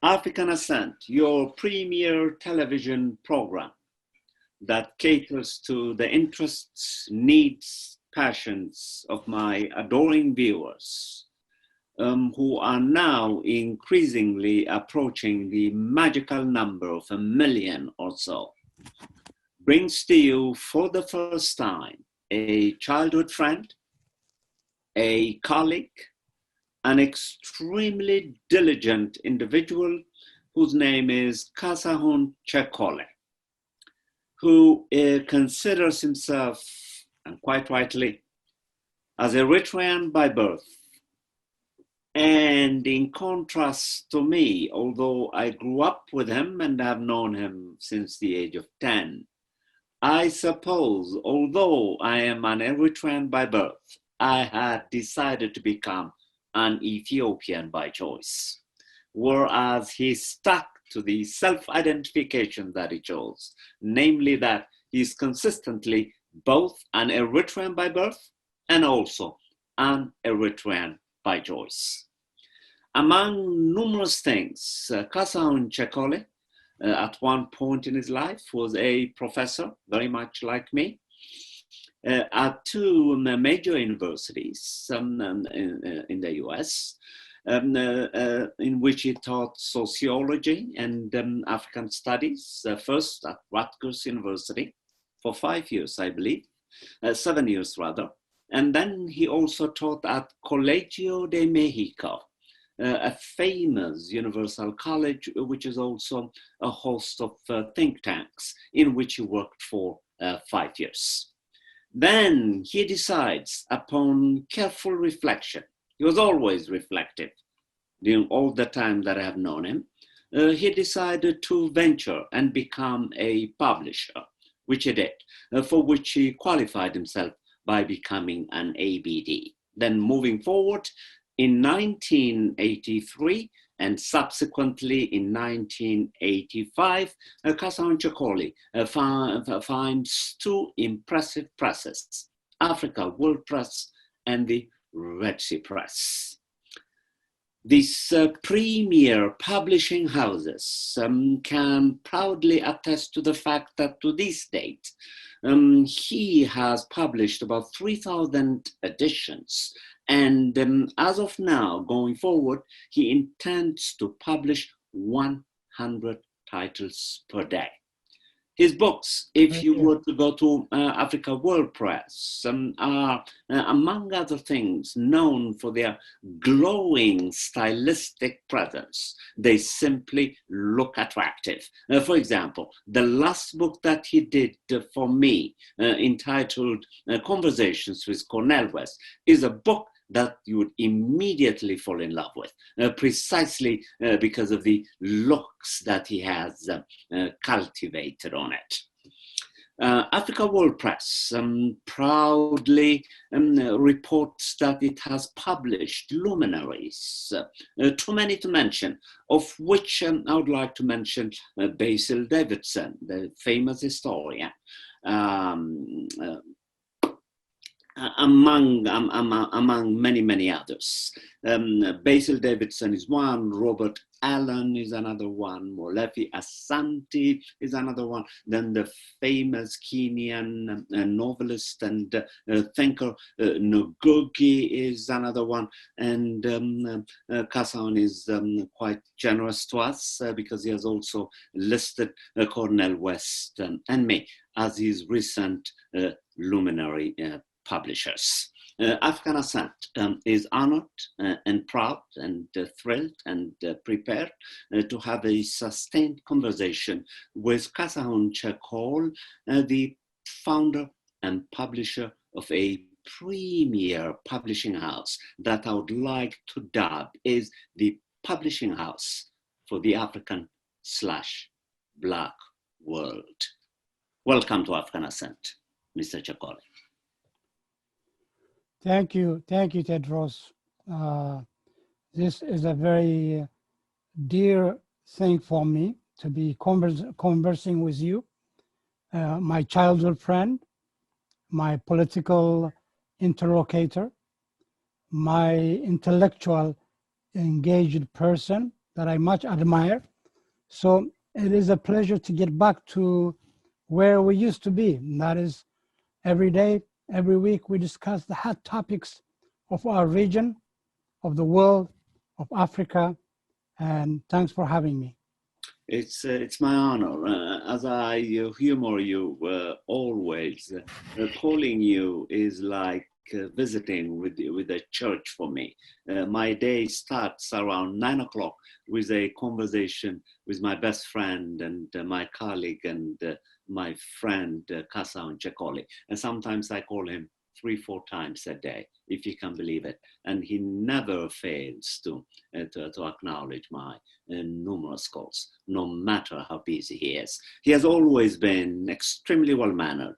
African Ascent, your premier television program that caters to the interests, needs, passions of my adoring viewers, who are now increasingly approaching the magical number of 1 million or so, brings to you for the first time a childhood friend, a colleague, an extremely diligent individual whose name is Kassahun Checole, who considers himself, and quite rightly, as Eritrean by birth. And in contrast to me, although I grew up with him and have known him since the age of 10, I suppose, although I am an Eritrean by birth, I had decided to become an Ethiopian by choice, whereas he stuck to the self-identification that he chose, namely that he's consistently both an Eritrean by birth and also an Eritrean by choice. Among numerous things, Kassahun Checole, at one point in his life, was a professor, very much like me, at two major universities in the US, in which he taught sociology and African studies, first at Rutgers University for 5 years, I believe, 7 years rather. And then he also taught at Colegio de Mexico, a famous universal college, which is also a host of think tanks, in which he worked for 5 years. Then he decides, upon careful reflection, he was always reflective during all the time that I have known him, he decided to venture and become a publisher, which he did, for which he qualified himself by becoming an ABD. Then moving forward, in 1983 and subsequently in 1985, Kassahun Checole finds two impressive presses, Africa World Press and the Red Sea Press. These premier publishing houses can proudly attest to the fact that to this date, he has published about 3,000 editions. And as of now, going forward, he intends to publish 100 titles per day. His books, if you were to go to Africa World Press, are, among other things, known for their glowing stylistic presence. They simply look attractive. For example, the last book that he did for me, entitled Conversations with Cornel West, is a book that you would immediately fall in love with, precisely because of the looks that he has cultivated on it. Africa World Press proudly reports that it has published luminaries, too many to mention, of which I would like to mention Basil Davidson, the famous historian, among many, many others. Basil Davidson is one, Robert Allen is another one, Molefi Asante is another one, then the famous Kenyan novelist and thinker Ngugi is another one, and Kassahun is quite generous to us because he has also listed Cornel West and me as his recent luminary publishers. African Ascent is honored and proud and thrilled and prepared to have a sustained conversation with Kassahun Checole, the founder and publisher of a premier publishing house that I would like to dub is the publishing house for the African/Black world. Welcome to African Ascent, Mr. Checole. Thank you, Tedros. This is a very dear thing for me to be conversing with you, my childhood friend, my political interlocutor, my intellectual engaged person, that I much admire. So it is a pleasure to get back to where we used to be. And that is every day, every week, we discuss the hot topics of our region, of the world, of Africa. And thanks for having me. It's my honor. As I humor you always, calling you is like visiting with a church for me. My day starts around 9 o'clock with a conversation with my best friend and my colleague and my friend Kassahun Checole. And sometimes I call him 3, 4 times a day, if you can believe it. And he never fails to acknowledge my numerous calls, no matter how busy he is. He has always been extremely well-mannered,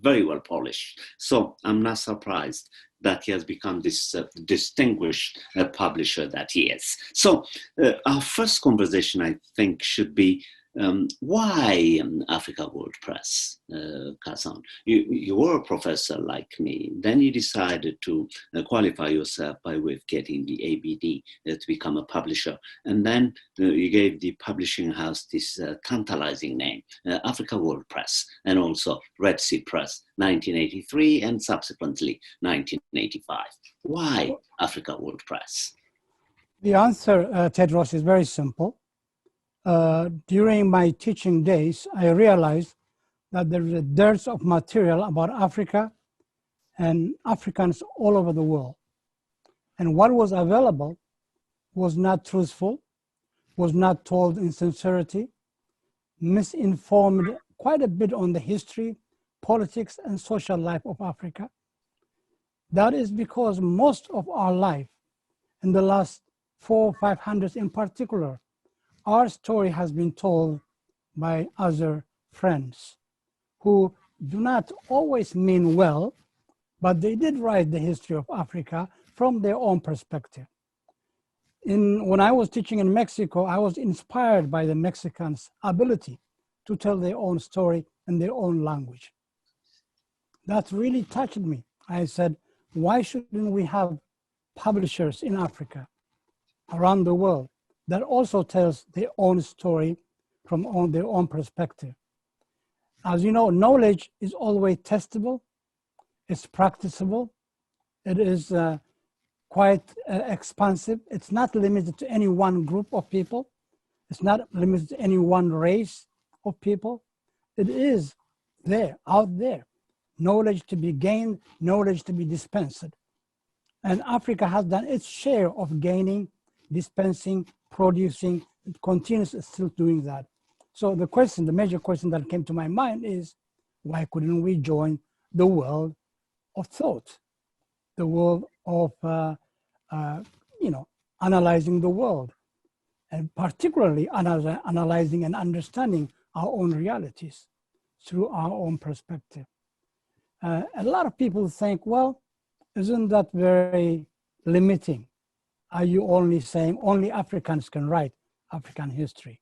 very well polished. So I'm not surprised that he has become this distinguished publisher that he is. So our first conversation, I think, should be why Africa World Press, Kassahun? You were a professor like me. Then you decided to qualify yourself by way of getting the ABD to become a publisher. And then you gave the publishing house this tantalizing name, Africa World Press, and also Red Sea Press, 1983, and subsequently 1985. Why Africa World Press? The answer, Tedros, is very simple. During my teaching days, I realized that there is a dearth of material about Africa and Africans all over the world. And what was available was not truthful, was not told in sincerity, misinformed quite a bit on the history, politics, and social life of Africa. That is because most of our life, in the last 400-500 in particular, our story has been told by other friends who do not always mean well, but they did write the history of Africa from their own perspective. When I was teaching in Mexico, I was inspired by the Mexicans' ability to tell their own story in their own language. That really touched me. I said, why shouldn't we have publishers in Africa, around the world, that also tells their own story from their own perspective? As you know, knowledge is always testable, it's practicable, it is quite expansive. It's not limited to any one group of people. It's not limited to any one race of people. It is there, out there. Knowledge to be gained, knowledge to be dispensed. And Africa has done its share of gaining, dispensing, producing. It continues still doing that. So the major question that came to my mind is, why couldn't we join the world of thought, the world of analyzing the world, and particularly analyzing and understanding our own realities through our own perspective? A lot of people think, well, isn't that very limiting? Are you only saying only Africans can write African history?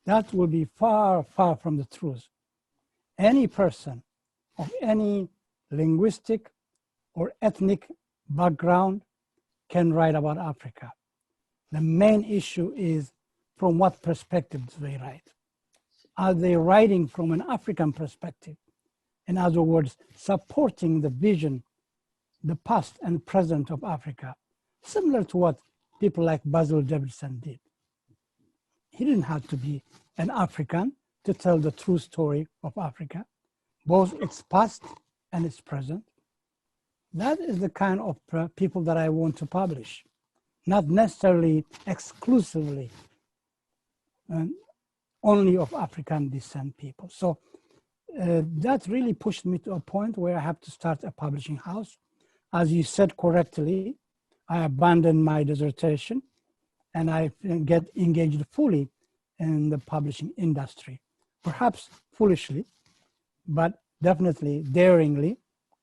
That will be far, far from the truth. Any person of any linguistic or ethnic background can write about Africa. The main issue is from what perspective do they write? Are they writing from an African perspective? In other words, supporting the vision, the past and present of Africa, similar to what people like Basil Davidson did. He didn't have to be an African to tell the true story of Africa, both its past and its present. That is the kind of people that I want to publish, not necessarily exclusively only of African descent people. So that really pushed me to a point where I have to start a publishing house. As you said correctly, I abandoned my dissertation and I get engaged fully in the publishing industry, perhaps foolishly, but definitely daringly.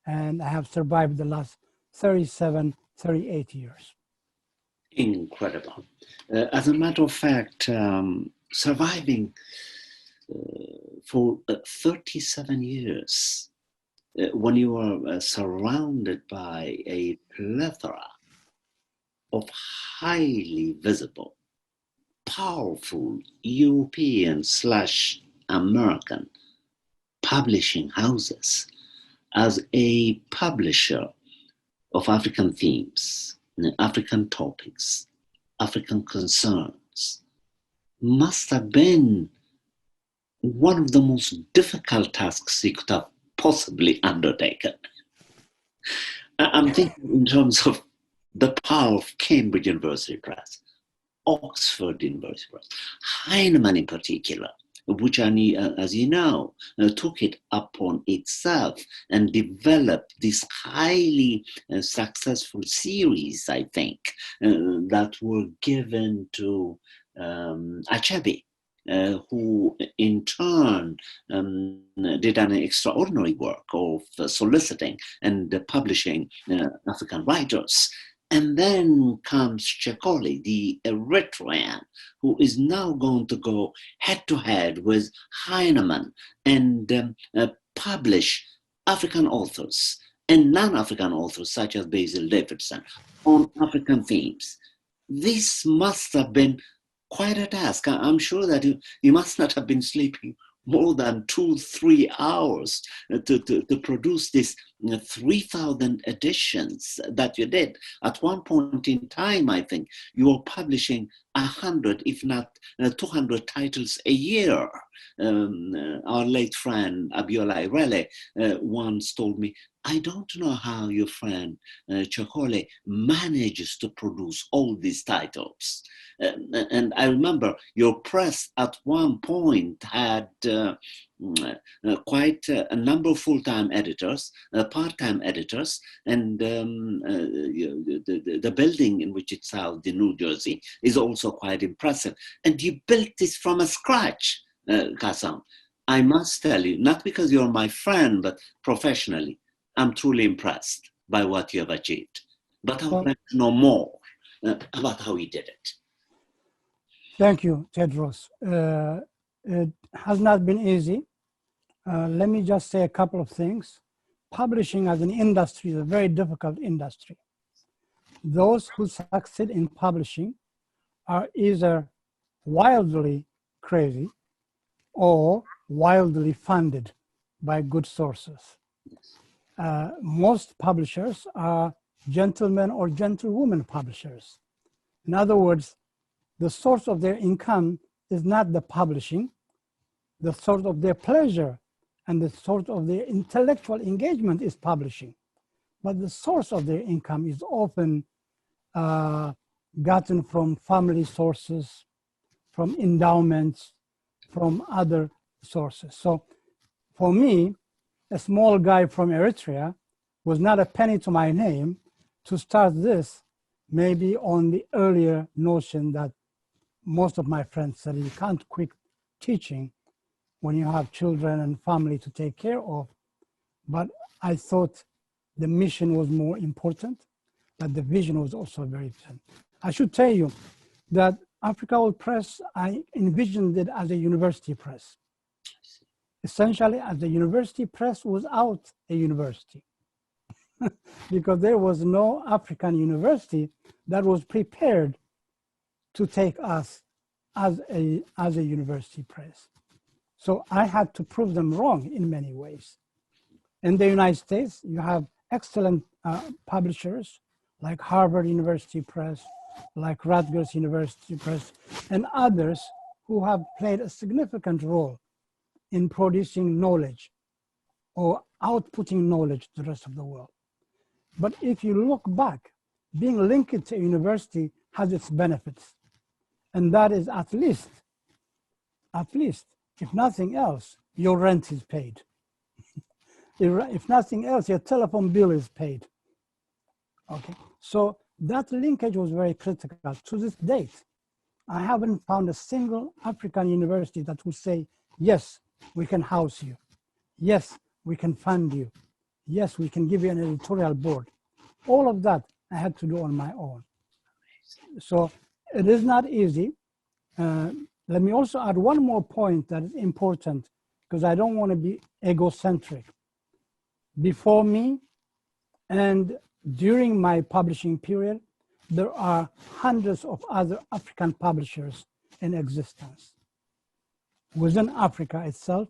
And I have survived the last 37, 38 years. Incredible. As a matter of fact, surviving for 37 years, when you are surrounded by a plethora of highly visible, powerful European slash American publishing houses as a publisher of African themes, African topics, African concerns, must have been one of the most difficult tasks he could have possibly undertaken. I'm thinking in terms of the power of Cambridge University Press, Oxford University Press, Heinemann in particular, which, as you know, took it upon itself and developed this highly successful series, I think, that were given to Achebe, who in turn did an extraordinary work of soliciting and publishing African writers. And then comes Checole, the Eritrean, who is now going to go head to head with Heinemann and publish African authors and non-African authors such as Basil Davidson on African themes. This must have been quite a task. I'm sure that you must not have been sleeping more than 2-3 hours to produce this 3,000 editions that you did. At one point in time, I think, you were publishing 100, if not 200 titles a year. Our late friend, Abiola Irele, once told me, I don't know how your friend Checole manages to produce all these titles. And I remember your press at one point had quite a number of full-time editors, part-time editors, and the building in which it's housed in New Jersey is also quite impressive. And you built this from scratch, Kassahun. I must tell you, not because you're my friend, but professionally, I'm truly impressed by what you have achieved. But I would like to know more about how you did it. Thank you, Tedros. It has not been easy. Let me just say a couple of things. Publishing as an industry is a very difficult industry. Those who succeed in publishing are either wildly crazy or wildly funded by good sources. Most publishers are gentlemen or gentlewomen publishers. In other words, the source of their income is not the publishing. The source of their pleasure and the source of their intellectual engagement is publishing. But the source of their income is often gotten from family sources, from endowments, from other sources. So for me, a small guy from Eritrea was not a penny to my name to start this, maybe on the earlier notion that most of my friends said you can't quit teaching when you have children and family to take care of. But I thought the mission was more important, but the vision was also very important. I should tell you that Africa World Press, I envisioned it as a university press. Essentially, as a university press without a university. Because there was no African university that was prepared to take us as a university press. So I had to prove them wrong in many ways. In the United States, you have excellent publishers like Harvard University Press, like Rutgers University Press, and others who have played a significant role in producing knowledge or outputting knowledge to the rest of the world. But if you look back, being linked to a university has its benefits. And that is at least, if nothing else, your rent is paid. If nothing else, your telephone bill is paid. Okay, so that linkage was very critical. To this date, I haven't found a single African university that would say, yes, we can house you. Yes, we can fund you. Yes, we can give you an editorial board. All of that I had to do on my own. So it is not easy. Let me also add one more point that is important because I don't want to be egocentric. Before me and during my publishing period, there are hundreds of other African publishers in existence within Africa itself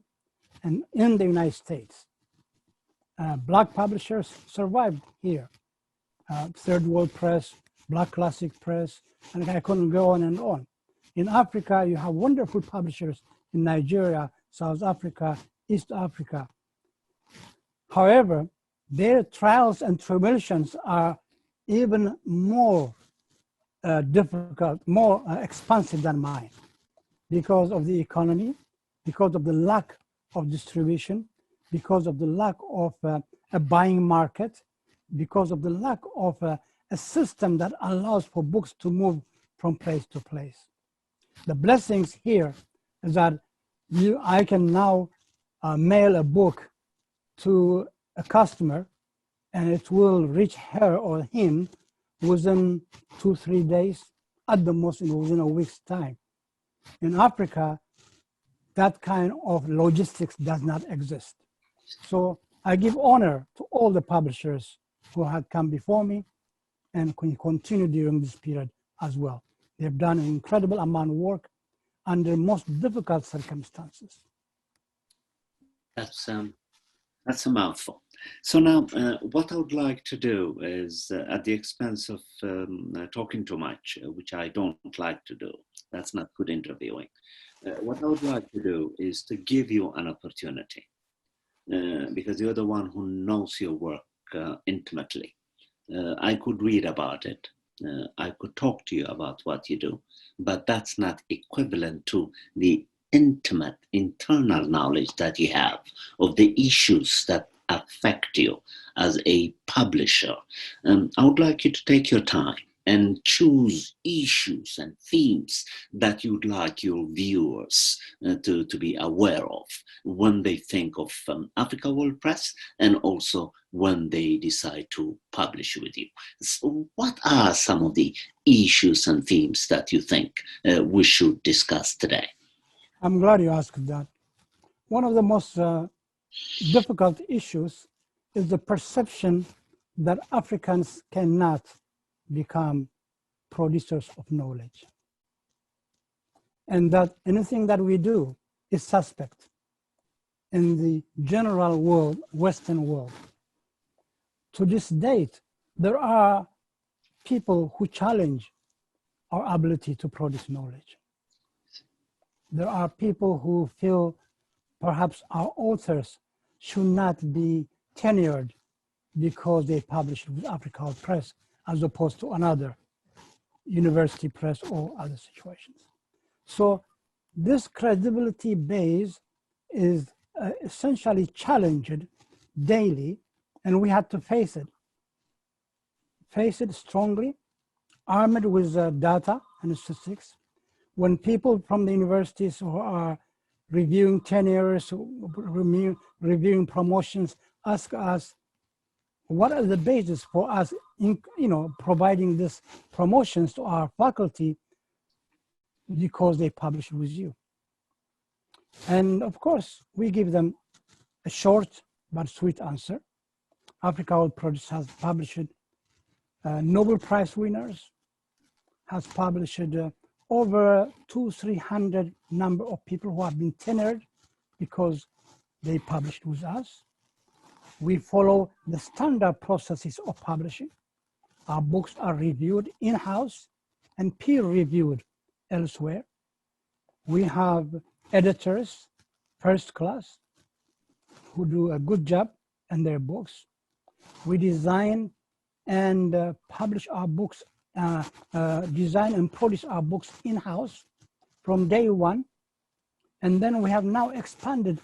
and in the United States. Black publishers survived here. Third World Press, Black Classic Press, and I couldn't go on and on. In Africa, you have wonderful publishers in Nigeria, South Africa, East Africa. However, their trials and tribulations are even more difficult, more expensive than mine because of the economy, because of the lack of distribution, because of the lack of a buying market, because of the lack of a system that allows for books to move from place to place. The blessings here is that I can now mail a book to a customer and it will reach her or him within 2-3 days, at the most within a week's time. In Africa, that kind of logistics does not exist. So I give honor to all the publishers who had come before me and can continue during this period as well. They've done an incredible amount of work under most difficult circumstances. That's a mouthful. So now, what I would like to do is, at the expense of talking too much, which I don't like to do, that's not good interviewing. What I would like to do is to give you an opportunity, because you're the one who knows your work intimately. I could read about it. I could talk to you about what you do, but that's not equivalent to the intimate internal knowledge that you have of the issues that affect you as a publisher. I would like you to take your time and choose issues and themes that you'd like your viewers to be aware of when they think of Africa World Press, and also when they decide to publish with you. So what are some of the issues and themes that you think we should discuss today? I'm glad you asked that. One of the most difficult issues is the perception that Africans cannot become producers of knowledge, and that anything that we do is suspect in the general world, Western world. To this date, there are people who challenge our ability to produce knowledge. There are people who feel perhaps our authors should not be tenured because they publish with Africa World Press as opposed to another university press or other situations. So this credibility base is essentially challenged daily, and we had to face it strongly, armed with data and statistics. When people from the universities who are reviewing tenures, reviewing promotions, ask us, what are the basis for us in, providing these promotions to our faculty because they publish with you? And of course, we give them a short but sweet answer. Africa World Press has published Nobel Prize winners, has published over 200-300 number of people who have been tenured because they published with us. We follow the standard processes of publishing. Our books are reviewed in-house and peer-reviewed elsewhere. We have editors, first class, who do a good job in their books. We design and publish our books, design and produce our books in-house from day one. And then we have now expanded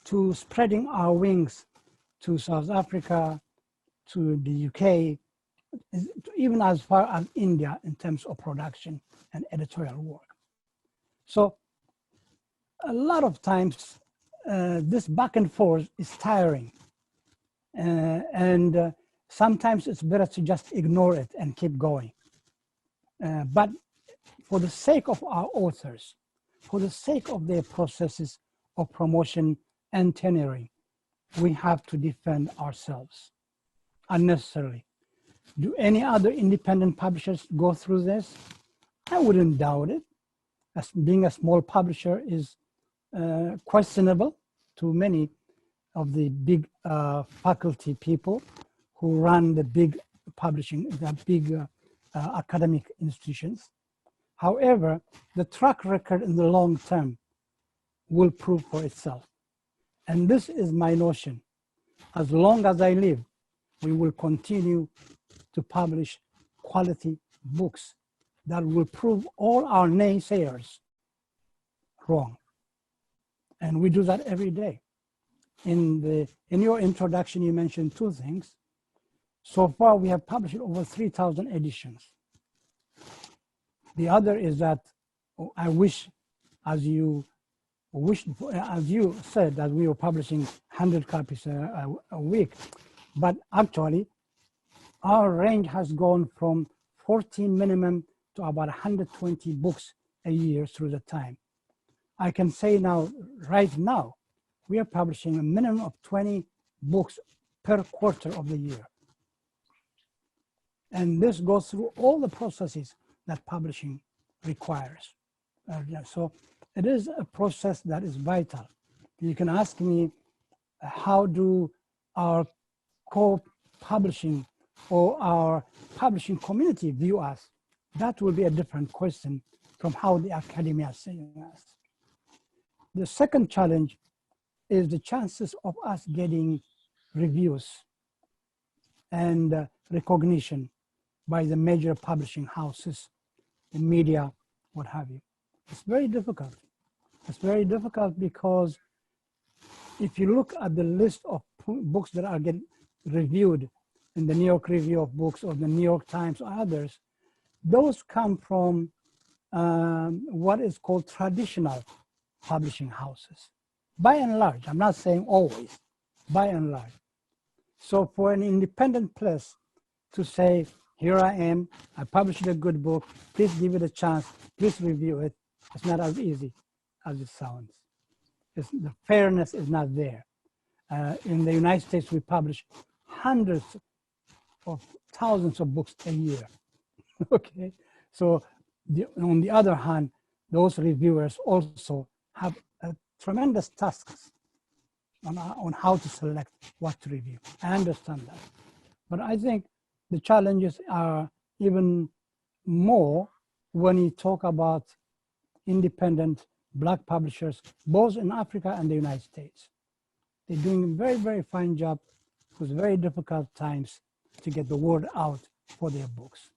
to spreading our wings to South Africa, to the UK, even as far as India in terms of production and editorial work. So a lot of times this back and forth is tiring. And sometimes it's better to just ignore it and keep going. But for the sake of our authors, for the sake of their processes of promotion and tenuring, we have to defend ourselves unnecessarily. Do any other independent publishers go through this? I wouldn't doubt it. as being a small publisher is questionable to many of the big faculty people who run the big publishing, the big academic institutions. However, the track record in the long term will prove for itself. And this is my notion. As long as I live, we will continue to publish quality books that will prove all our naysayers wrong. And we do that every day. In your introduction, you mentioned two things. So far, we have published over 3,000 editions. The other is that I wish, as you said, that we were publishing 100 copies a week, but actually, our range has gone from 14 minimum to about 120 books a year through the time. I can say now, right now, we are publishing a minimum of 20 books per quarter of the year. And this goes through all the processes that publishing requires. So it is a process that is vital. You can ask me, how do our co-publishing or our publishing community view us? That will be a different question from how the academia is seeing us. The second challenge is the chances of us getting reviews and recognition by the major publishing houses, the media, what have you. It's very difficult. It's very difficult because if you look at the list of books that are getting reviewed in the New York Review of Books or the New York Times or others, those come from what is called traditional publishing houses. By and large, I'm not saying always, by and large. So for an independent place to say, here I am, I published a good book, please give it a chance, please review it, it's not as easy as it sounds. The fairness is not there. In the United States, we publish hundreds of thousands of books a year, okay? So on the other hand, those reviewers also have tremendous tasks on how to select what to review. I understand that. But I think the challenges are even more when you talk about independent Black publishers, both in Africa and the United States. They're doing a very, very fine job with very difficult times to get the word out for their books.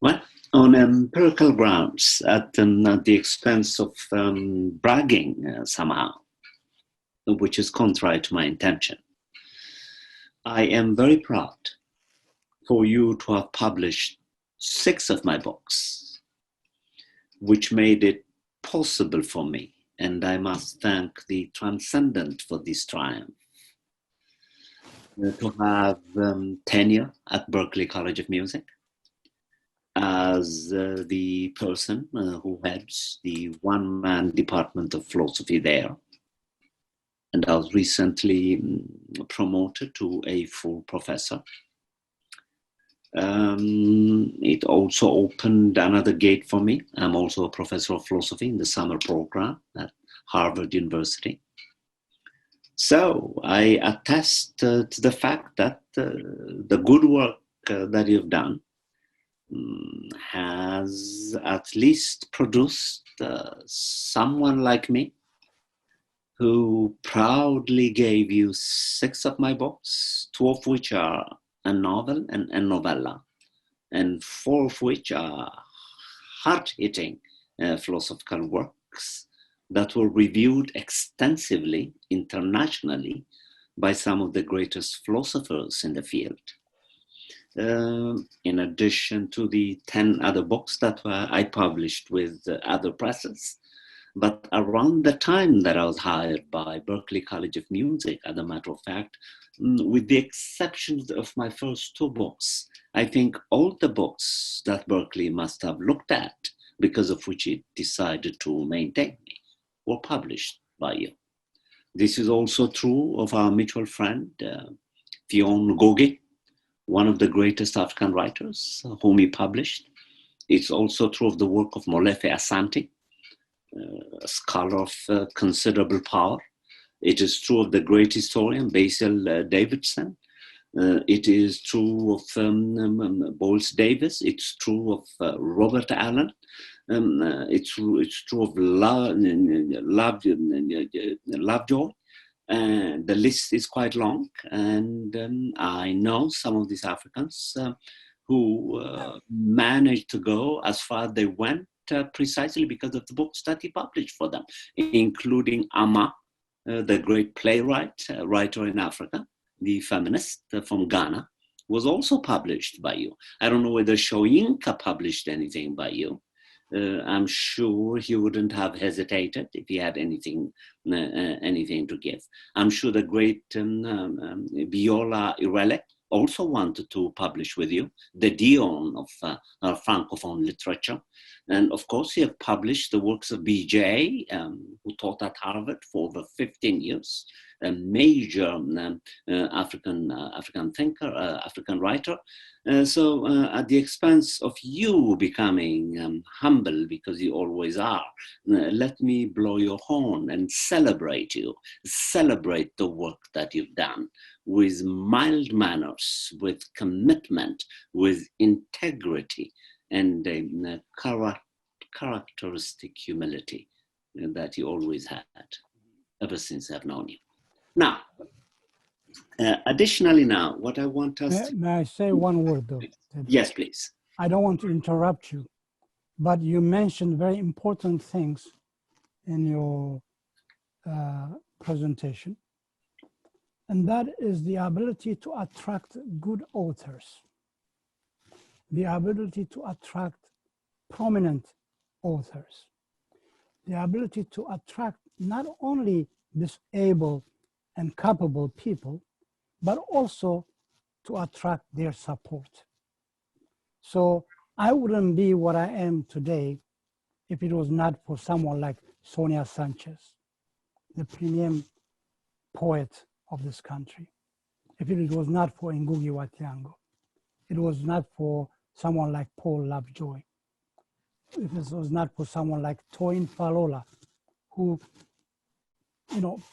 Well, on empirical grounds, at the expense of bragging somehow, which is contrary to my intention, I am very proud for you to have published 6 of my books, which made it possible for me, and I must thank the Transcendent for this triumph, to have tenure at Berklee College of Music as the person who heads the one-man department of philosophy there. And I was recently promoted to a full professor. It also opened another gate for me. I'm also a professor of philosophy in the summer program at Harvard University. So I attest to the fact that the good work that you've done has at least produced someone like me who proudly gave you 6 of my books, 2 of which are a novel and a novella, and 4 of which are hard-hitting philosophical works that were reviewed extensively internationally by some of the greatest philosophers in the field. In addition to the 10 other books that I published with other presses. But around the time that I was hired by Berklee College of Music, as a matter of fact, with the exception of my first 2 books, I think all the books that Berklee must have looked at, because of which it decided to maintain me, were published by you. This is also true of our mutual friend, Fionn Gogi, one of the greatest African writers, whom he published It's also true of the work of Molefe Asante, a scholar of considerable power. It is true of the great historian Basil Davidson. It is true of Bowles Davis. It's true of Robert Allen. It's true of Lovejoy. The list is quite long, and I know some of these Africans who managed to go as far as they went precisely because of the books that he published for them, including Ama, the great playwright, writer in Africa, the feminist from Ghana, was also published by you. I don't know whether Soyinka published anything by you. I'm sure he wouldn't have hesitated if he had anything to give. I'm sure the great Biola Irele also wanted to publish with you, the Dion of Francophone literature. And of course, you have published the works of BJ, who taught at Harvard for over 15 years, a major African thinker, African writer. So at the expense of you becoming humble, because you always are, let me blow your horn and celebrate you, celebrate the work that you've done with mild manners, with commitment, with integrity, and a characteristic humility that you always had ever since I've known you. Now, additionally now, what I want us to... May I say one word though? Yes, please. I don't want to interrupt you, but you mentioned very important things in your presentation, and that is the ability to attract good authors, the ability to attract prominent authors, the ability to attract not only disabled and capable people, but also to attract their support. So I wouldn't be what I am today if it was not for someone like Sonia Sanchez, the premier poet of this country. If it was not for Ngugi wa Thiong'o, it was not for someone like Paul Lovejoy, if it was not for someone like Toyin Falola, who,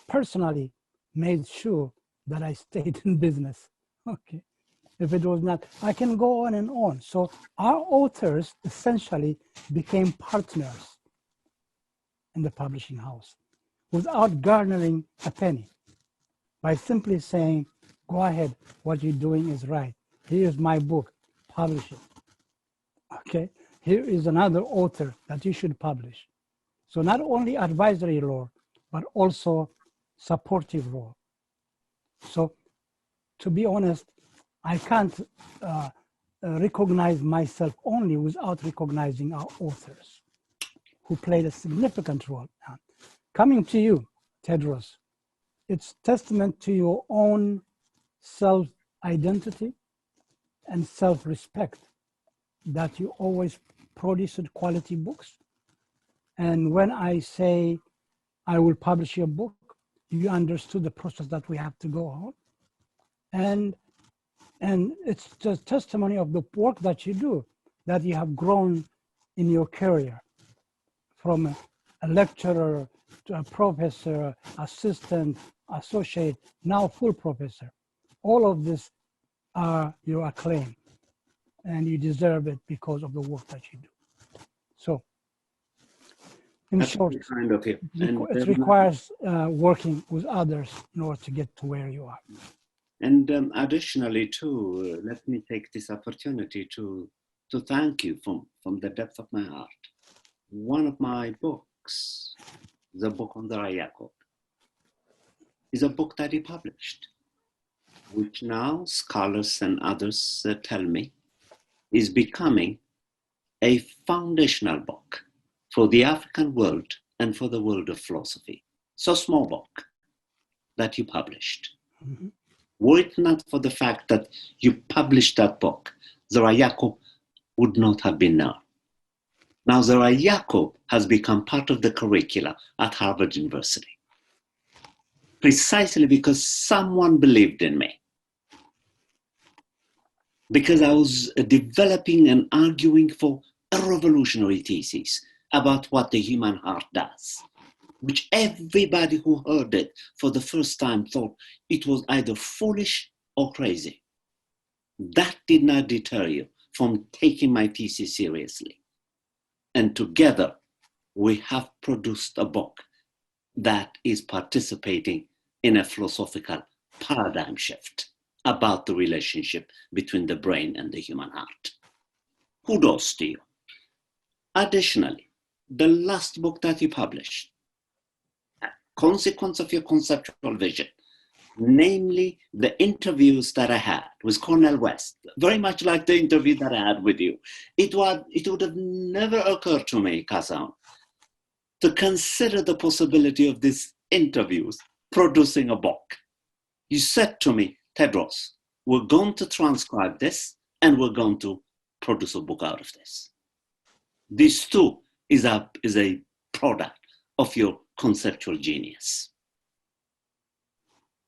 personally made sure that I stayed in business. Okay. If it was not, I can go on and on. So our authors essentially became partners in the publishing house without garnering a penny, by simply saying, go ahead, what you're doing is right. Here's my book, publish it. Okay, here is another author that you should publish. So not only advisory role, but also supportive role. So to be honest, I can't recognize myself only without recognizing our authors who played a significant role. Coming to you, Tedros, it's testament to your own self-identity and self-respect that you always produced quality books. And when I say I will publish your book, you understood the process that we have to go on. And it's just testimony of the work that you do, that you have grown in your career from a lecturer to a professor, assistant, associate, now full professor. All of this are your acclaim, and you deserve it because of the work that you do. So, in short, kind of it requires working with others in order to get to where you are. And additionally, too, let me take this opportunity to thank you from the depth of my heart. One of my books, the book on the Rayakob, is a book that he published, which now scholars and others tell me is becoming a foundational book for the African world and for the world of philosophy. So small book that you published. Mm-hmm. Were it not for the fact that you published that book, Zara Yacob would not have been known. Now, Zara Yacob has become part of the curricula at Harvard University, precisely because someone believed in me. Because I was developing and arguing for a revolutionary thesis about what the human heart does, which everybody who heard it for the first time thought it was either foolish or crazy. That did not deter you from taking my thesis seriously. And together, we have produced a book that is participating in a philosophical paradigm shift about the relationship between the brain and the human heart. Kudos to you. Additionally, the last book that you published, a consequence of your conceptual vision, namely the interviews that I had with Cornel West, very much like the interview that I had with you. It would have never occurred to me, Kassahun, to consider the possibility of these interviews producing a book. You said to me, Tedros, we're going to transcribe this and we're going to produce a book out of this. This too is a product of your conceptual genius.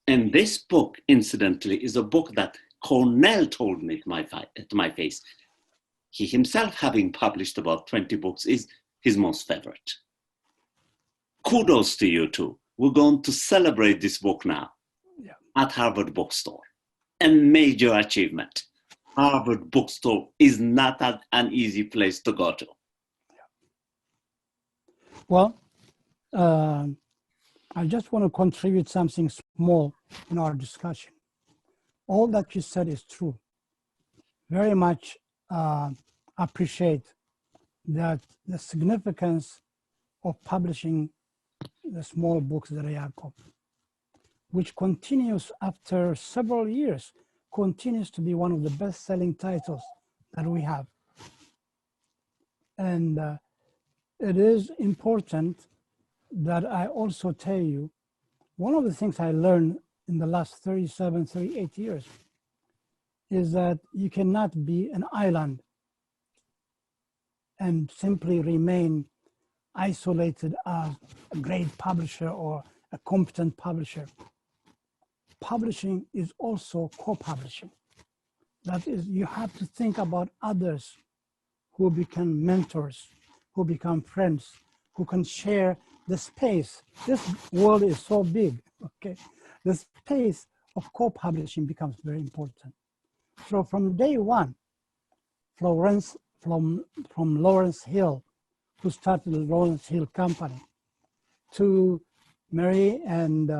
And this book, incidentally, is a book that Cornell told me to my face. He himself, having published about 20 books, is his most favorite. Kudos to you too. We're going to celebrate this book now at Harvard Bookstore. A major achievement. Harvard Bookstore is not an easy place to go to. Well, I just want to contribute something small in our discussion. All that you said is true. Very much appreciate that the significance of publishing the small books that I have copied, which continues after several years, continues to be one of the best-selling titles that we have. And it is important that I also tell you, one of the things I learned in the last 37, 38 years is that you cannot be an island and simply remain isolated as a great publisher or a competent publisher. Publishing is also co-publishing. That is, you have to think about others who become mentors, who become friends, who can share the space. This world is so big, okay? The space of co-publishing becomes very important. So from day one, from Lawrence Hill, who started the Lawrence Hill Company, to Mary and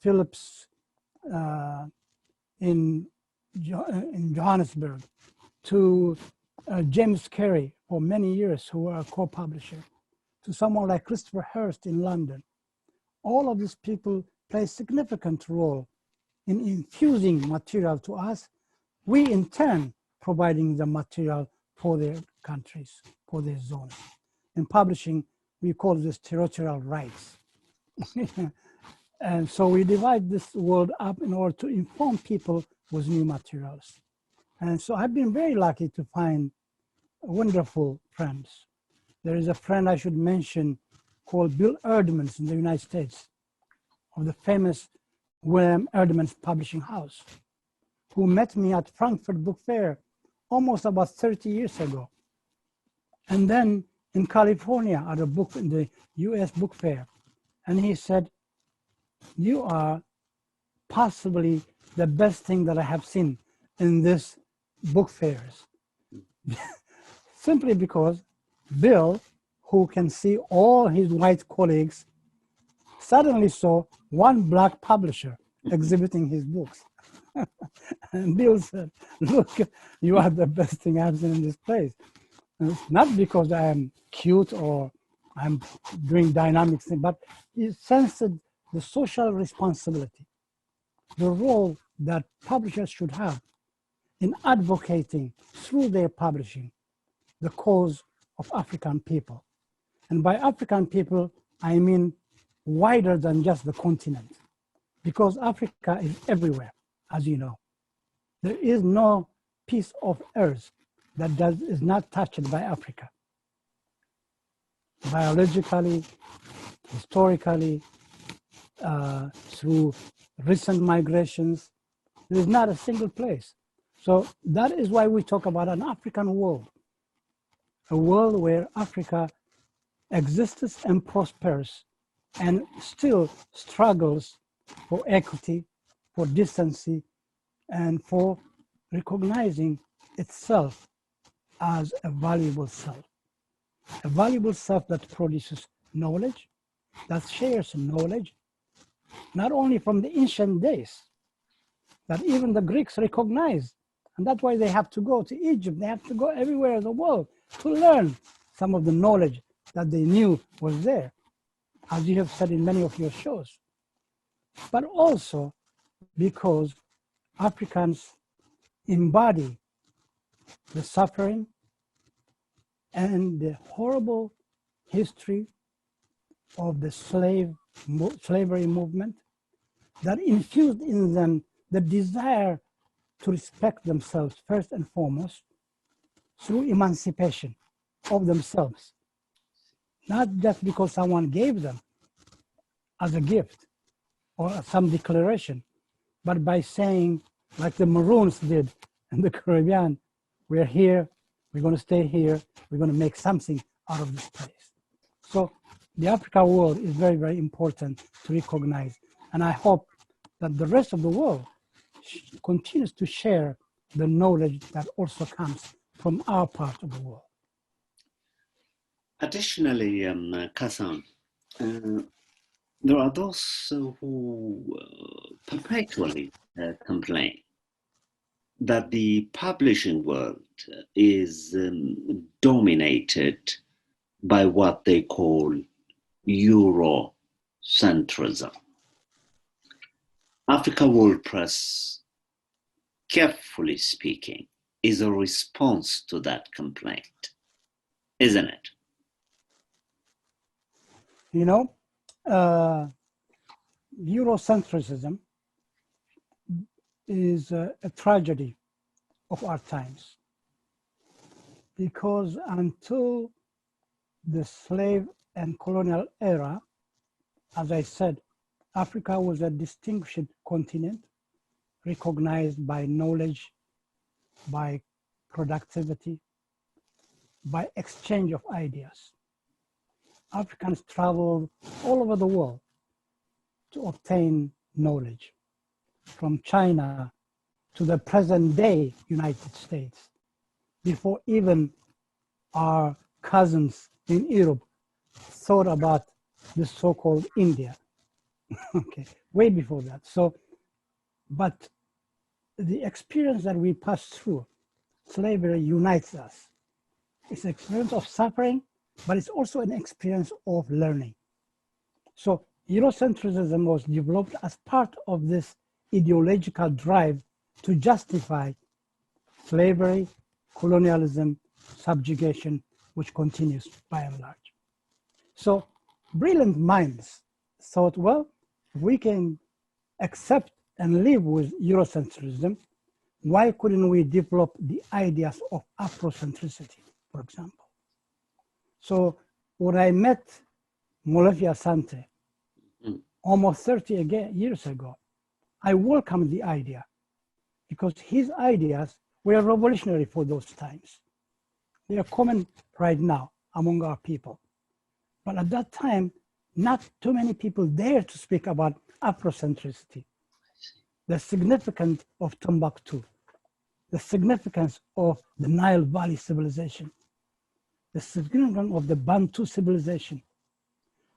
Phillips in Johannesburg, to James Carey for many years, who were a co-publisher, to someone like Christopher Hurst in London. All of these people play a significant role in infusing material to us. We, in turn, providing the material for their countries, for their zones. In publishing, we call this territorial rights. And so we divide this world up in order to inform people with new materials. And so I've been very lucky to find wonderful friends. There is a friend I should mention called Bill Erdmans in the United States, of the famous William Erdmans Publishing House, who met me at Frankfurt Book Fair almost about 30 years ago. And then in California at a book in the US Book Fair. And he said, you are possibly the best thing that I have seen in this book fairs. Simply because Bill, who can see all his white colleagues, suddenly saw one black publisher exhibiting his books. And Bill said, look, you are the best thing I've seen in this place. And it's not because I am cute or I'm doing dynamic things, but he sensed the social responsibility, the role that publishers should have in advocating through their publishing the cause of African people. And by African people, I mean wider than just the continent, because Africa is everywhere, as you know. There is no piece of earth that is not touched by Africa. Biologically, historically, through recent migrations, there is not a single place. So that is why we talk about an African world. a world where Africa exists and prospers and still struggles for equity, for decency, and for recognizing itself as a valuable self that produces knowledge, that shares knowledge, not only from the ancient days, that even the Greeks recognized. And that's why they have to go to Egypt. They have to go everywhere in the world to learn some of the knowledge that they knew was there, as you have said in many of your shows. But also because Africans embody the suffering and the horrible history of the slavery movement that infused in them the desire to respect themselves first and foremost through emancipation of themselves, not just because someone gave them as a gift or some declaration, but by saying, like the Maroons did in the Caribbean, we're here, we're going to stay here, we're going to make something out of this place. So the Africa world is very, very important to recognize. And I hope that the rest of the world continues to share the knowledge that also comes from our part of the world. Additionally, Kassahun, there are those who perpetually complain that the publishing world is dominated by what they call Eurocentrism. Africa World Press, carefully speaking, is a response to that complaint, isn't it? You know, Eurocentrism is a tragedy of our times, because until the slave and colonial era, as I said, Africa was a distinguished continent recognized by knowledge, by productivity, by exchange of ideas. Africans traveled all over the world to obtain knowledge, from China to the present day United States, before even our cousins in Europe thought about the so-called India. Okay, way before that. So, but the experience that we pass through, slavery unites us. It's an experience of suffering, but it's also an experience of learning. So Eurocentrism was developed as part of this ideological drive to justify slavery, colonialism, subjugation, which continues by and large. So brilliant minds thought, well, if we can accept and live with Eurocentrism, why couldn't we develop the ideas of Afrocentricity, for example? So when I met Molefi Asante almost 30 years ago, I welcomed the idea because his ideas were revolutionary for those times. They are common right now among our people. But at that time, not too many people dared to speak about Afrocentricity, the significance of Timbuktu, the significance of the Nile Valley civilization, the significance of the Bantu civilization,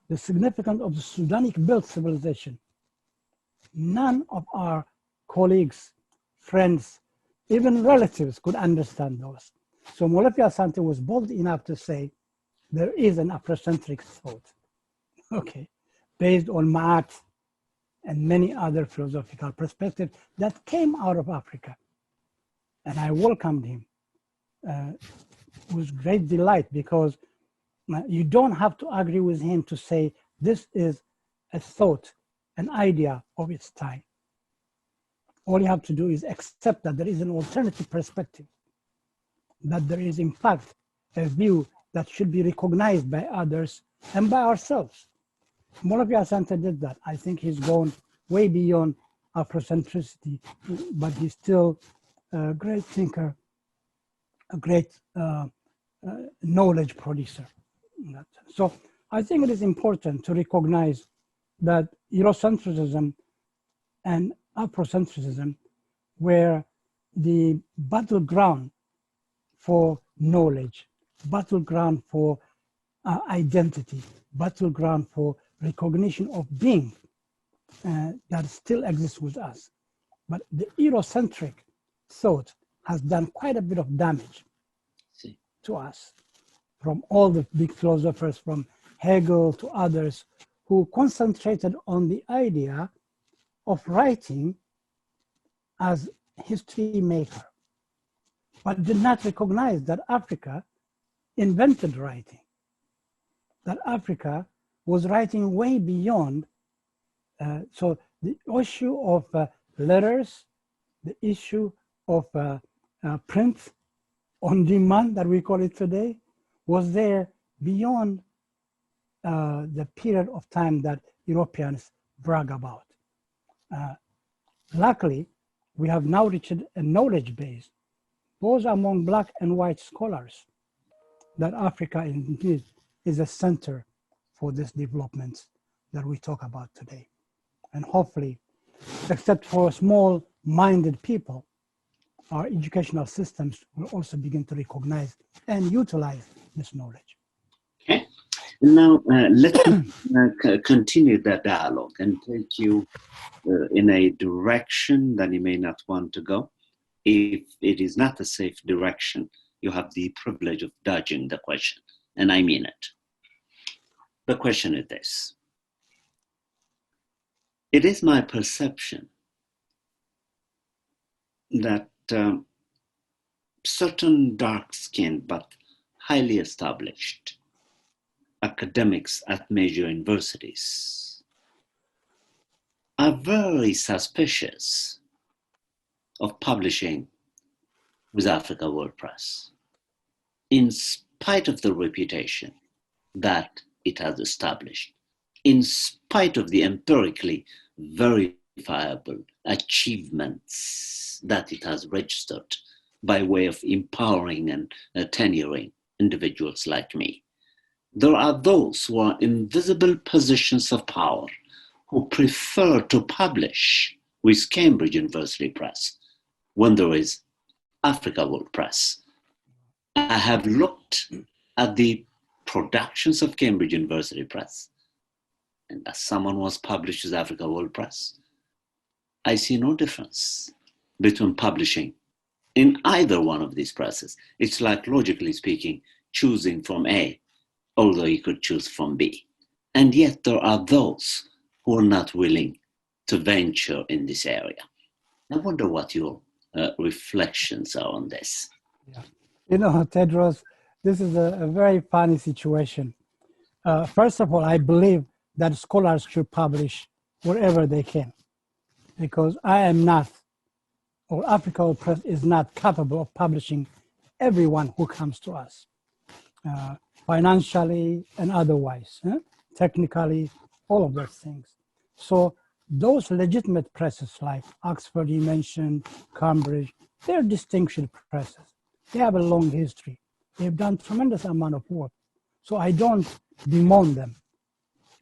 the significance of the Sudanic built civilization. None of our colleagues, friends, even relatives could understand those. So Molefi Asante was bold enough to say, there is an Afrocentric thought, okay, based on Ma'at and many other philosophical perspectives that came out of Africa. And I welcomed him with great delight, because you don't have to agree with him to say this is a thought, an idea of its time. All you have to do is accept that there is an alternative perspective, that there is in fact a view that should be recognized by others and by ourselves. Molefi Asante did that. I think he's gone way beyond Afrocentricity, but he's still a great thinker, a great knowledge producer. So I think it is important to recognize that Eurocentrism and Afrocentrism were the battleground for knowledge, battleground for identity, battleground for recognition of being that still exists with us. But the Eurocentric thought has done quite a bit of damage to us, from all the big philosophers, from Hegel to others, who concentrated on the idea of writing as history maker, but did not recognize that Africa invented writing, that Africa was writing way beyond. So the issue of letters, the issue of print on demand that we call it today, was there beyond the period of time that Europeans brag about. Luckily, we have now reached a knowledge base, both among Black and white scholars, that Africa indeed is a center for this development that we talk about today. And hopefully, except for small-minded people, our educational systems will also begin to recognize and utilize this knowledge. Okay. Now, let's continue that dialogue and take you in a direction that you may not want to go. If it is not a safe direction, you have the privilege of dodging the question, and I mean it. The question is this. It is my perception that certain dark-skinned but highly established academics at major universities are very suspicious of publishing with Africa World Press, in spite of the reputation that it has established, in spite of the empirically verifiable achievements that it has registered by way of empowering and tenuring individuals like me. There are those who are in visible positions of power who prefer to publish with Cambridge University Press when there is Africa World Press. I have looked at the productions of Cambridge University Press, and as someone who was published with Africa World Press, I see no difference between publishing in either one of these presses. It's like, logically speaking, choosing from A, although you could choose from B. And yet there are those who are not willing to venture in this area. I wonder what your reflections are on this. Yeah. You know, Tedros, this is a very funny situation. First of all, I believe that scholars should publish wherever they can, because I am not, or Africa World Press is not capable of publishing everyone who comes to us, financially and otherwise, technically, all of those things. So those legitimate presses like Oxford, you mentioned, Cambridge, they're distinguished presses. They have a long history. They've done tremendous amount of work. So I don't bemoan them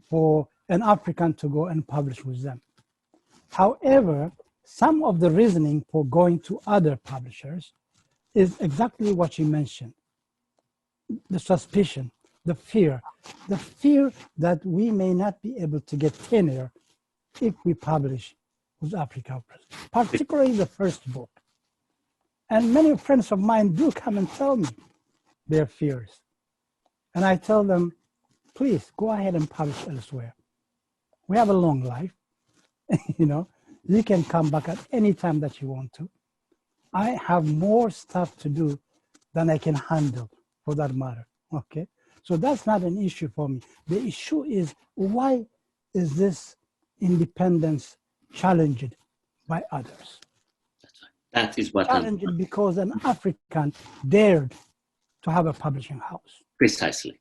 for an African to go and publish with them. However, some of the reasoning for going to other publishers is exactly what you mentioned. The suspicion, the fear that we may not be able to get tenure if we publish with Africa Press, particularly the first book. And many friends of mine do come and tell me their fears. And I tell them, please go ahead and publish elsewhere. We have a long life. You know, you can come back at any time that you want to. I have more stuff to do than I can handle, for that matter, okay? So that's not an issue for me. The issue is, why is this independence challenged by others? That is what challenged because an African dared to have a publishing house. Precisely.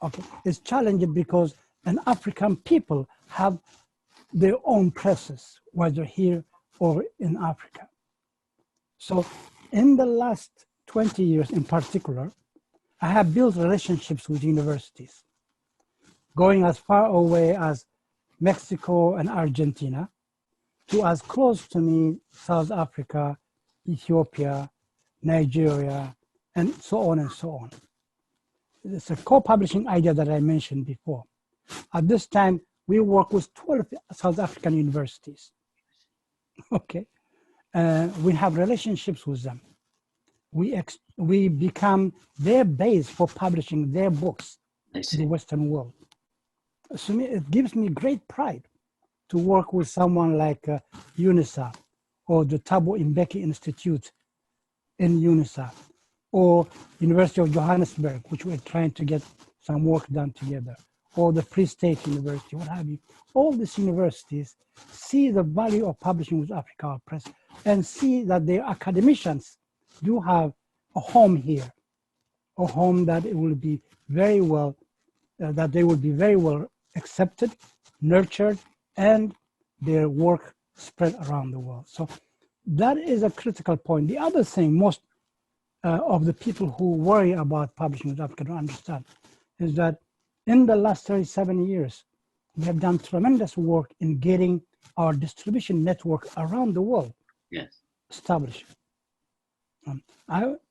Okay, it's challenged because an African people have their own presses, whether here or in Africa. So in the last 20 years in particular, I have built relationships with universities, going as far away as Mexico and Argentina, to as close to me, South Africa, Ethiopia, Nigeria, and so on and so on. It's a co-publishing idea that I mentioned before. At this time, we work with 12 South African universities. Okay, we have relationships with them. We become their base for publishing their books to the Western world. So it gives me great pride to work with someone like UNISA or the Thabo Mbeki Institute in UNISA or University of Johannesburg, which we're trying to get some work done together, or the Free State University, what have you. All these universities see the value of publishing with Africa Press and see that their academicians do have a home here, a home that it will be very well, that they will be very well accepted, nurtured, and their work spread around the world. So that is a critical point. The other thing most of the people who worry about publishing with Africa don't understand is that in the last 37 years, we have done tremendous work in getting our distribution network around the world established.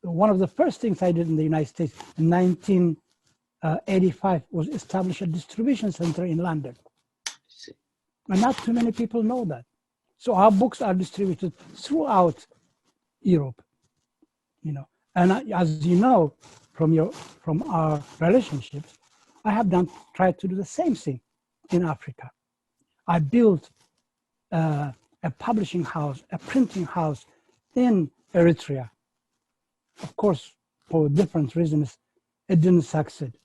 One of the first things I did in the United States in 1985 was establish a distribution center in London. And not too many people know that. So our books are distributed throughout Europe, you know. And as you know, from our relationships, I have tried to do the same thing in Africa. I built a publishing house, a printing house in Eritrea. Of course, for different reasons, it didn't succeed,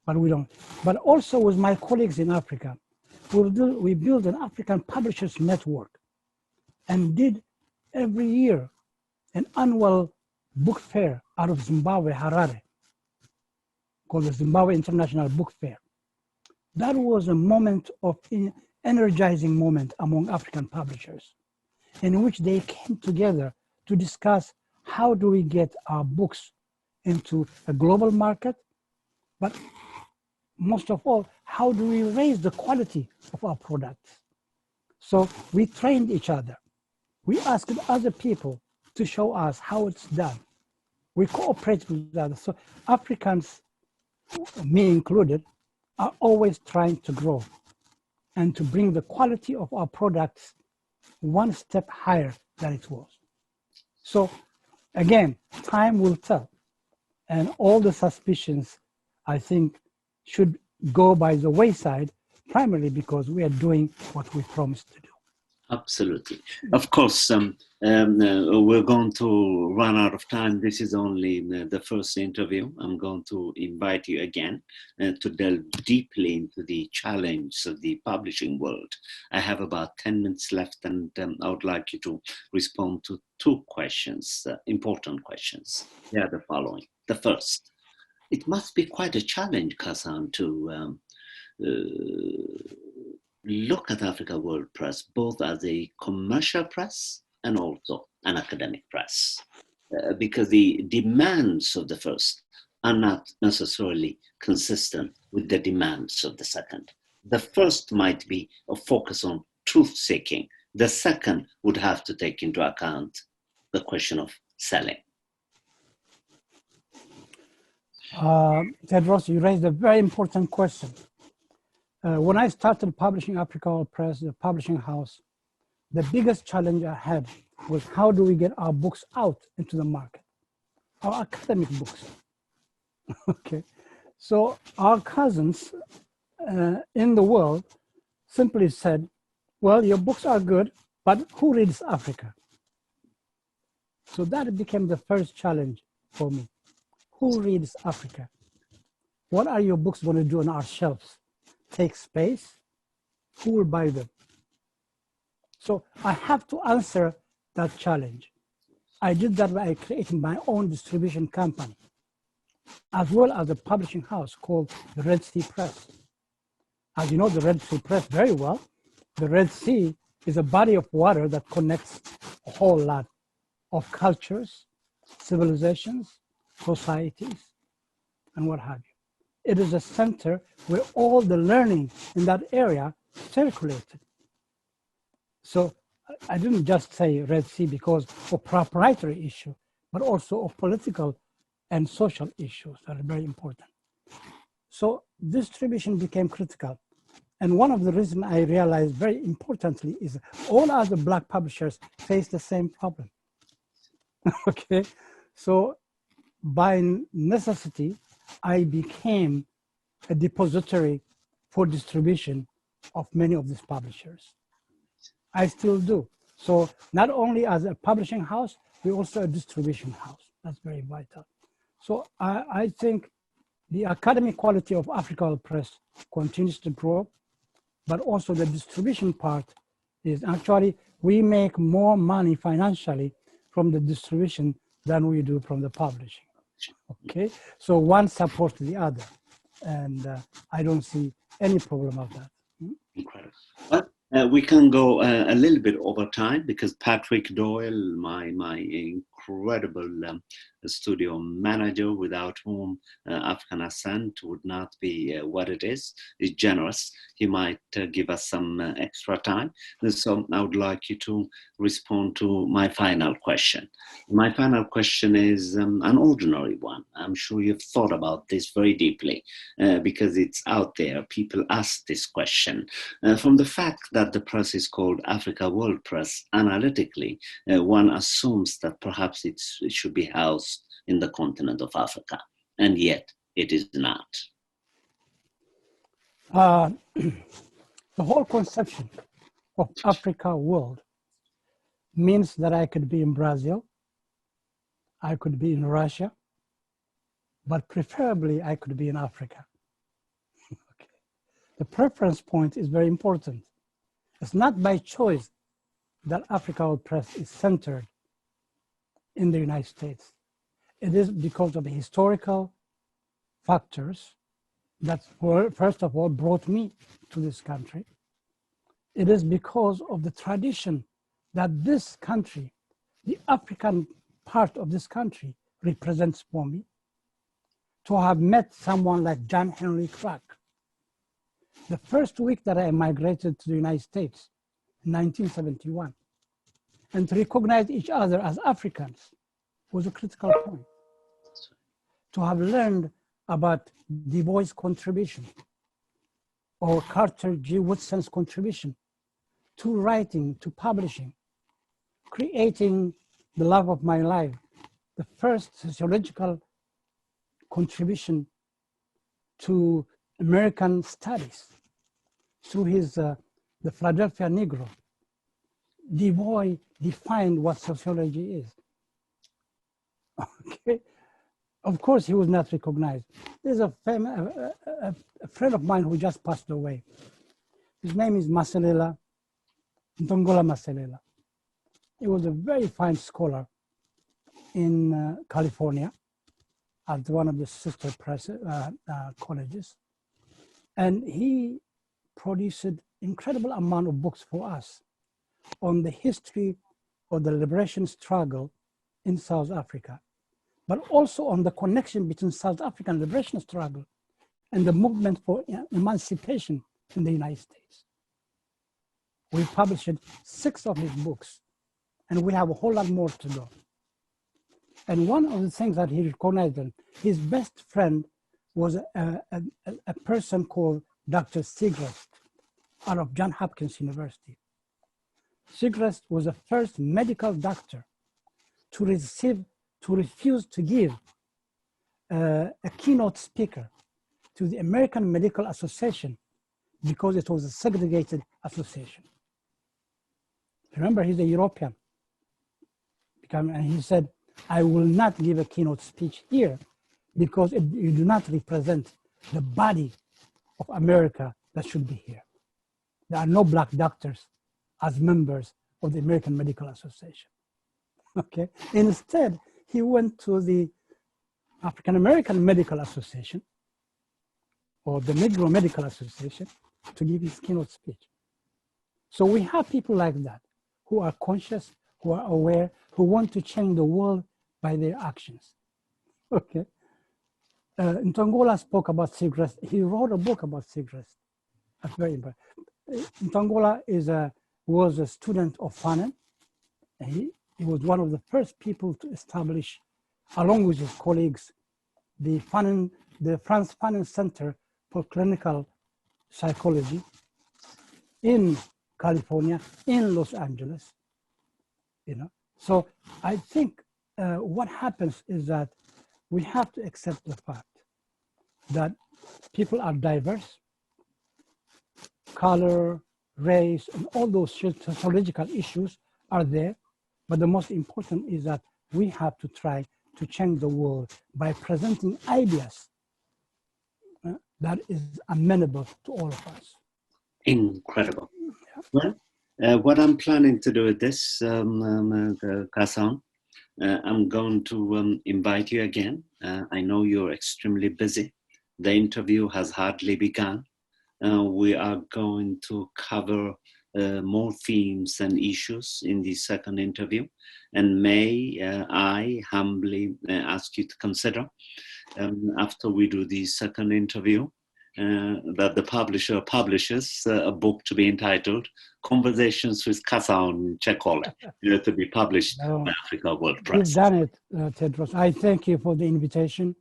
but we don't. But also with my colleagues in Africa, we built an African publishers network and did every year an annual book fair out of Zimbabwe, Harare, called the Zimbabwe International Book Fair. That was a moment of energizing moment among African publishers, in which they came together to discuss how do we get our books into a global market, but most of all, how do we raise the quality of our products? So we trained each other. We asked other people to show us how it's done. We cooperate with others. So Africans, me included, are always trying to grow and to bring the quality of our products one step higher than it was. So again, time will tell. And all the suspicions, I think, should go by the wayside, primarily because we are doing what we promised to do. Absolutely. Of course, we're going to run out of time. This is only the first interview. I'm going to invite you again to delve deeply into the challenge of the publishing world. I have about 10 minutes left, and I would like you to respond to two questions, important questions. They are the following. The first, it must be quite a challenge, Kassahun, to look at Africa World Press both as a commercial press and also an academic press, because the demands of the first are not necessarily consistent with the demands of the second. The first might be a focus on truth-seeking. The second would have to take into account the question of selling. Tedros, you raised a very important question. When I started publishing Africa World Press, the publishing house, the biggest challenge I had was how do we get our books out into the market, our academic books. Okay, so our cousins in the world simply said, well, your books are good, but who reads Africa? So that became the first challenge for me. Who reads Africa? What are your books going to do on our shelves? Take space? Who will buy them? So I have to answer that challenge. I did that by creating my own distribution company, as well as a publishing house called the Red Sea Press. As you know the Red Sea Press very well, the Red Sea is a body of water that connects a whole lot of cultures, civilizations, societies. and what have you. It is a center where all the learning in that area circulated. So I didn't just say Red Sea because of proprietary issue, but also of political and social issues that are very important. So distribution became critical. And one of the reasons I realized very importantly is all other Black publishers face the same problem. Okay, so by necessity, I became a depository for distribution of many of these publishers. I still do. So not only as a publishing house, we're also a distribution house. That's very vital. So I think the academic quality of African Press continues to grow, but also the distribution part is actually, we make more money financially from the distribution than we do from the publishing. Okay, so one supports the other, and I don't see any problem of that. Incredible. Well, we can go a little bit over time because Patrick Doyle, my incredible studio manager, without whom African Ascent would not be what it is generous. He might give us some extra time. So I would like you to respond to my final question. My final question is an ordinary one. I'm sure you've thought about this very deeply because it's out there. People ask this question. From the fact that the press is called Africa World Press, analytically, one assumes that perhaps it should be housed in the continent of Africa, and yet it is not. The whole conception of Africa world means that I could be in Brazil, I could be in Russia, but preferably I could be in Africa. Okay. The preference point is very important. It's not by choice that Africa World Press is centered in the United States. It is because of the historical factors that were, first of all, brought me to this country. It is because of the tradition that this country, the African part of this country, represents for me. To have met someone like John Henry Clark. The first week that I migrated to the United States, in 1971, and to recognize each other as Africans was a critical point. To have learned about Du Bois' contribution or Carter G. Woodson's contribution to writing, to publishing, creating the love of my life, the first sociological contribution to American studies through his The Philadelphia Negro. Du Bois defined what sociology is. Okay, of course he was not recognized. There's a friend of mine who just passed away. His name is Maselela, Ntongola Maselela. He was a very fine scholar in California at one of the sister press colleges. And he produced an incredible amount of books for us on the history of the liberation struggle in South Africa, but also on the connection between South African liberation struggle and the movement for emancipation in the United States. We published 6 of his books, and we have a whole lot more to go. And one of the things that he recognized, his best friend was a person called Dr. Sigrist out of Johns Hopkins University. Sigrist was the first medical doctor to refuse to give a keynote speaker to the American Medical Association because it was a segregated association. Remember, he's a European. And he said, I will not give a keynote speech here because you do not represent the body of America that should be here. There are no Black doctors as members of the American Medical Association. Okay. Instead, he went to the African American Medical Association or the Negro Medical Association to give his keynote speech. So we have people like that who are conscious, who are aware, who want to change the world by their actions. Okay. Ntongola spoke about cigarettes. He wrote a book about cigarettes. That's very important. Ntongola was a student of Fanon. He was one of the first people to establish, along with his colleagues, the Franz Fanon Center for Clinical Psychology in California, in Los Angeles. So I think what happens is that we have to accept the fact that people are diverse, color, race, and all those sociological issues are there. But the most important is that we have to try to change the world by presenting ideas that is amenable to all of us. Incredible. Well, what I'm planning to do with this, Kassahun, I'm going to invite you again. I know you're extremely busy. The interview has hardly begun. We are going to cover more themes and issues in the second interview. And may I humbly ask you to consider, after we do the second interview, that the publisher publishes a book to be entitled Conversations with Kassahun Checole, to be published by Africa World Press. You've done it, Tedros. I thank you for the invitation.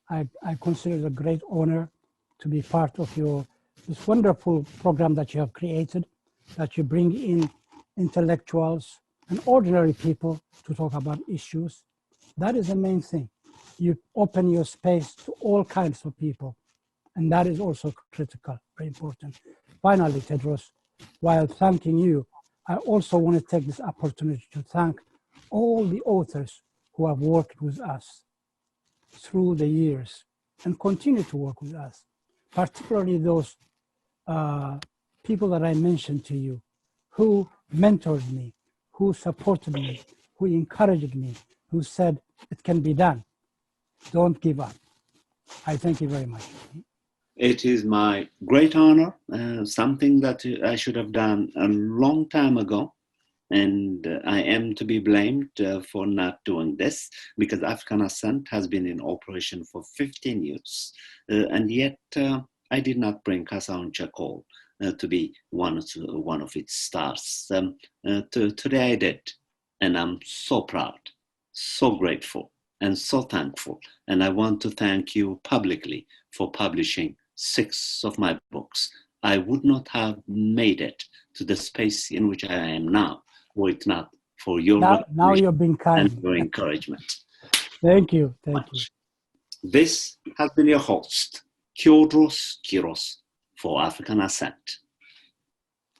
I consider it a great honor to be part of this wonderful program that you have created, that you bring in intellectuals and ordinary people to talk about issues. That is the main thing. You open your space to all kinds of people. And that is also critical, very important. Finally, Tedros, while thanking you, I also want to take this opportunity to thank all the authors who have worked with us through the years and continue to work with us, particularly those people that I mentioned to you, who mentored me, who supported me, who encouraged me, who said, it can be done. Don't give up. I thank you very much. It is my great honor, something that I should have done a long time ago. And I am to be blamed for not doing this, because African Ascent has been in operation for 15 years. And yet I did not bring Kassahun Checole to be one of its stars. Today I did. And I'm so proud, so grateful, and so thankful. And I want to thank you publicly for publishing 6 of my books. I would not have made it to the space in which I am now were it not for your now you're being kind and your encouragement. Thank you. Thank you. This has been your host, Kyodros Kiros, for African Ascent.